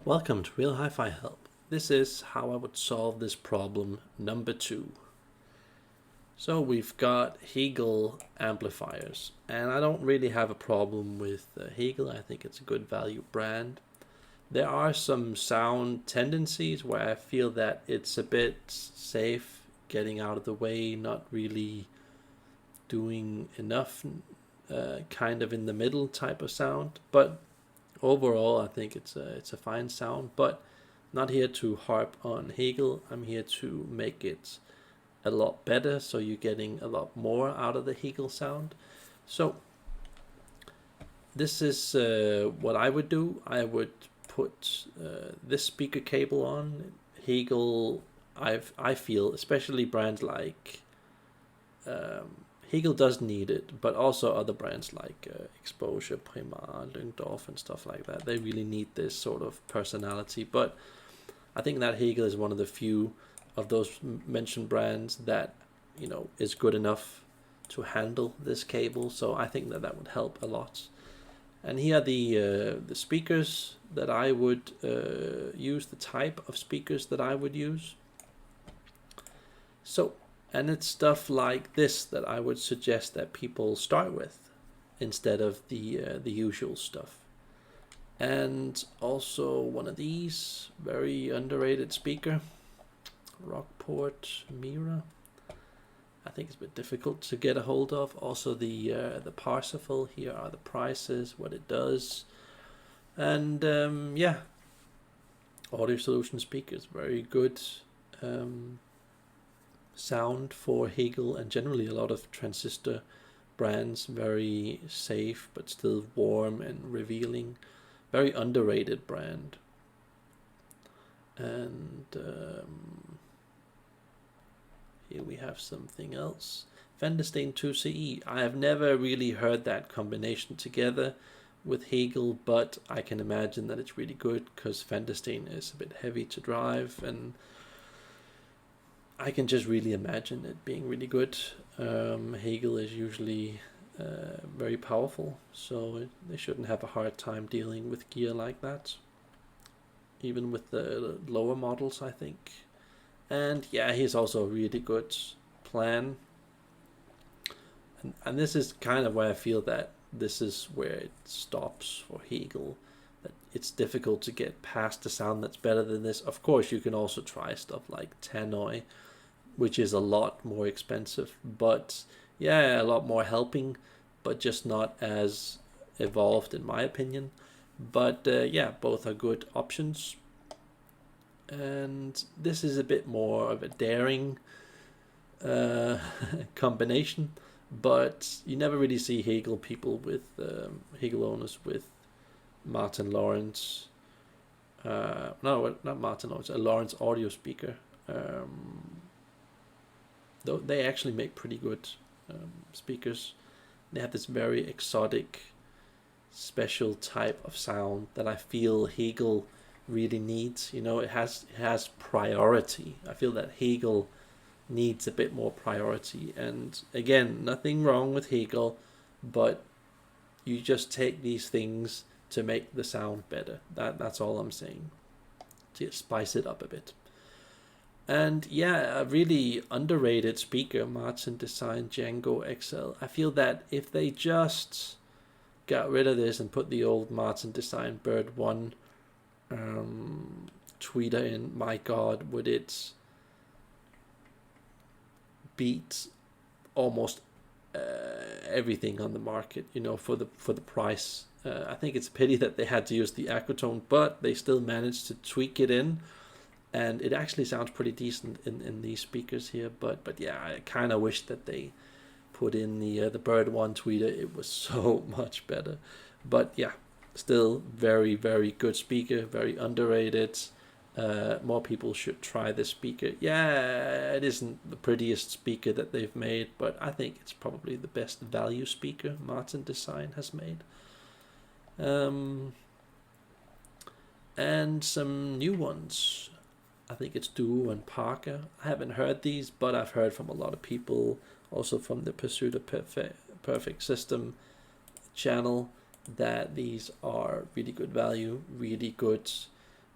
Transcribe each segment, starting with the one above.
Welcome to Real Hi-Fi Help. This is how I would solve this problem number 2. So we've got Hegel amplifiers, and I don't really have a problem with Hegel. I think it's a good value brand. There are some sound tendencies where I feel that it's a bit safe, getting out of the way, not really doing enough, kind of in the middle type of sound. But overall, I think it's a fine sound, but not here to harp on Hegel. I'm here to make it a lot better, so you're getting a lot more out of the Hegel sound. So this is what I would do. I would put this speaker cable on. Hegel, I feel, especially brands like Hegel does need it, but also other brands like Exposure, Primar, Lyngdorf, and stuff like that. They really need this sort of personality. But I think that Hegel is one of the few of those mentioned brands that is good enough to handle this cable. So I think that would help a lot. And here are the speakers that I would use, the type of speakers that I would use. So. And it's stuff like this that I would suggest that people start with instead of the usual stuff. And also one of these, very underrated speaker, Rockport Mira. I think it's a bit difficult to get a hold of. Also the Parsifal. Here are the prices, what it does, and yeah, Audio Solution speakers, very good. Sound for Hegel and generally a lot of transistor brands, very safe but still warm and revealing, very underrated brand. And here we have something else, Fenderstein 2CE. I have never really heard that combination together with Hegel, but I can imagine that it's really good because Fenderstein is a bit heavy to drive, and I can just really imagine it being really good. Hegel is usually very powerful, so they shouldn't have a hard time dealing with gear like that, even with the lower models, I think. And yeah, he's also a really good plan. And this is kind of where I feel that this is where it stops for Hegel. That it's difficult to get past the sound that's better than this. Of course, you can also try stuff like Tannoy, which is a lot more expensive, but yeah, a lot more helping, but just not as evolved in my opinion. But yeah, both are good options. And this is a bit more of a daring combination, but you never really see Hegel people with Hegel owners with Martin Lawrence. No, not Martin Lawrence, a Lawrence audio speaker. Though they actually make pretty good speakers. They have this very exotic, special type of sound that I feel Hegel really needs. It has priority. I feel that Hegel needs a bit more priority. And again, nothing wrong with Hegel, but you just take these things to make the sound better. That's all I'm saying. To spice it up a bit. And yeah, a really underrated speaker, Martin Design Django XL. I feel that if they just got rid of this and put the old Martin Design Bird 1 tweeter in, my god, would it beat almost everything on the market, for the price. I think it's a pity that they had to use the Acrotone, but they still managed to tweak it in. And it actually sounds pretty decent in these speakers here, but yeah, I kind of wish that they put in the Bird 1 tweeter. It was so much better. But yeah, still very, very good speaker, very underrated. More people should try this speaker. Yeah, it isn't the prettiest speaker that they've made, but I think it's probably the best value speaker Martin Design has made. And some new ones. I think it's Duo and Parker. I haven't heard these, but I've heard from a lot of people, also from the Pursuit of Perfect System channel, that these are really good value, really good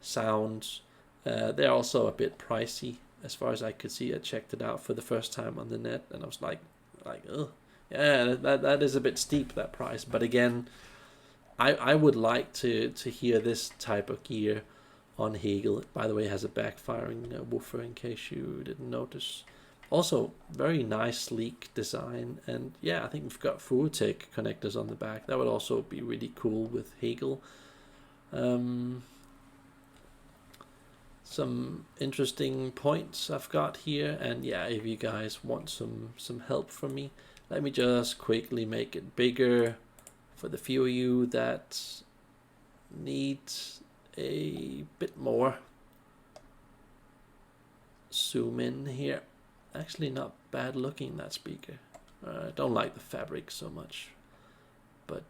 sounds. They're also a bit pricey as far as I could see. I checked it out for the first time on the net, and I was like, ugh, yeah, that is a bit steep, that price. But again, I would like to hear this type of gear on Hegel. By the way, it has a backfiring woofer in case you didn't notice. Also, very nice, sleek design. And yeah, I think we've got Fuotech connectors on the back. That would also be really cool with Hegel. Some interesting points I've got here. And yeah, if you guys want some help from me, let me just quickly make it bigger for the few of you that need a bit more. Zoom in here. Actually not bad looking, that speaker. I don't like the fabric so much, but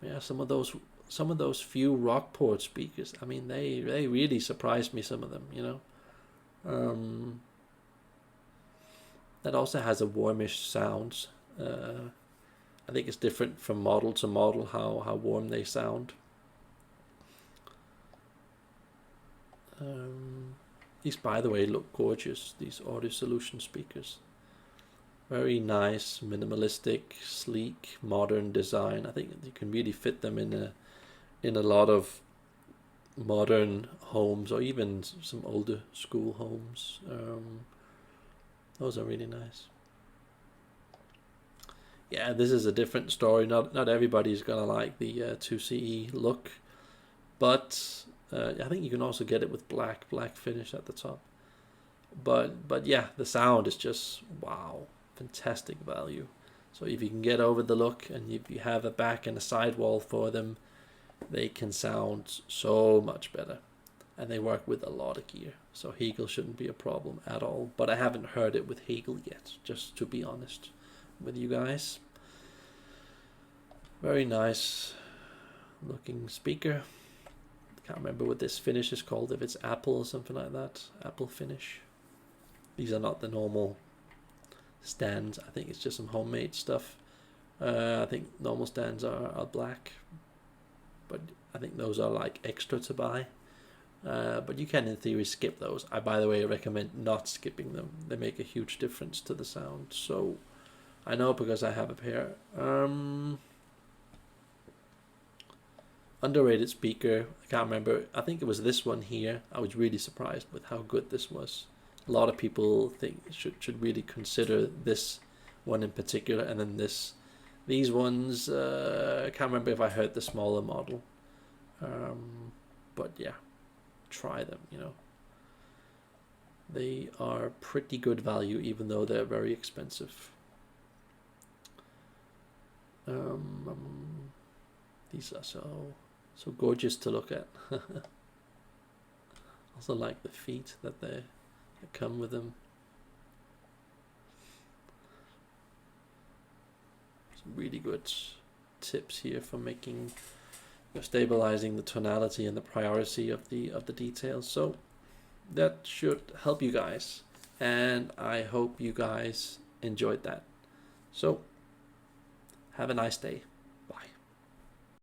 yeah, some of those few Rockport speakers, I mean, they really surprised me, some of them, you know. That also has a warmish sound. I think it's different from model to model how warm they sound. These, by the way, look gorgeous, these Audio Solution speakers. Very nice, minimalistic, sleek, modern design. I think you can really fit them in a lot of modern homes, or even some older school homes. Those are really nice. Yeah, this is a different story. Not everybody's gonna like the 2CE look, but I think you can also get it with black finish at the top. But yeah, the sound is just wow, fantastic value. So if you can get over the look, and if you have a back and a sidewall for them, they can sound so much better, and they work with a lot of gear. So Hegel shouldn't be a problem at all. But I haven't heard it with Hegel yet, just to be honest with you guys. Very nice looking speaker. Can't remember what this finish is called, if it's apple or something like that. Apple finish. These are not the normal stands. I think it's just some homemade stuff. I think normal stands are black, but I think those are like extra to buy. But you can in theory skip those. I, by the way, recommend not skipping them. They make a huge difference to the sound. So I know because I have a pair. Underrated speaker. I can't remember. I think it was this one here. I was really surprised with how good this was. A lot of people think should really consider this one in particular, and then these ones. I can't remember if I heard the smaller model. But yeah, try them. You know, they are pretty good value, even though they're very expensive. These are so gorgeous to look at. Also like the feet that come with them. Some really good tips here for making, stabilizing the tonality and the priority of the details. So that should help you guys, and I hope you guys enjoyed that. So have a nice day.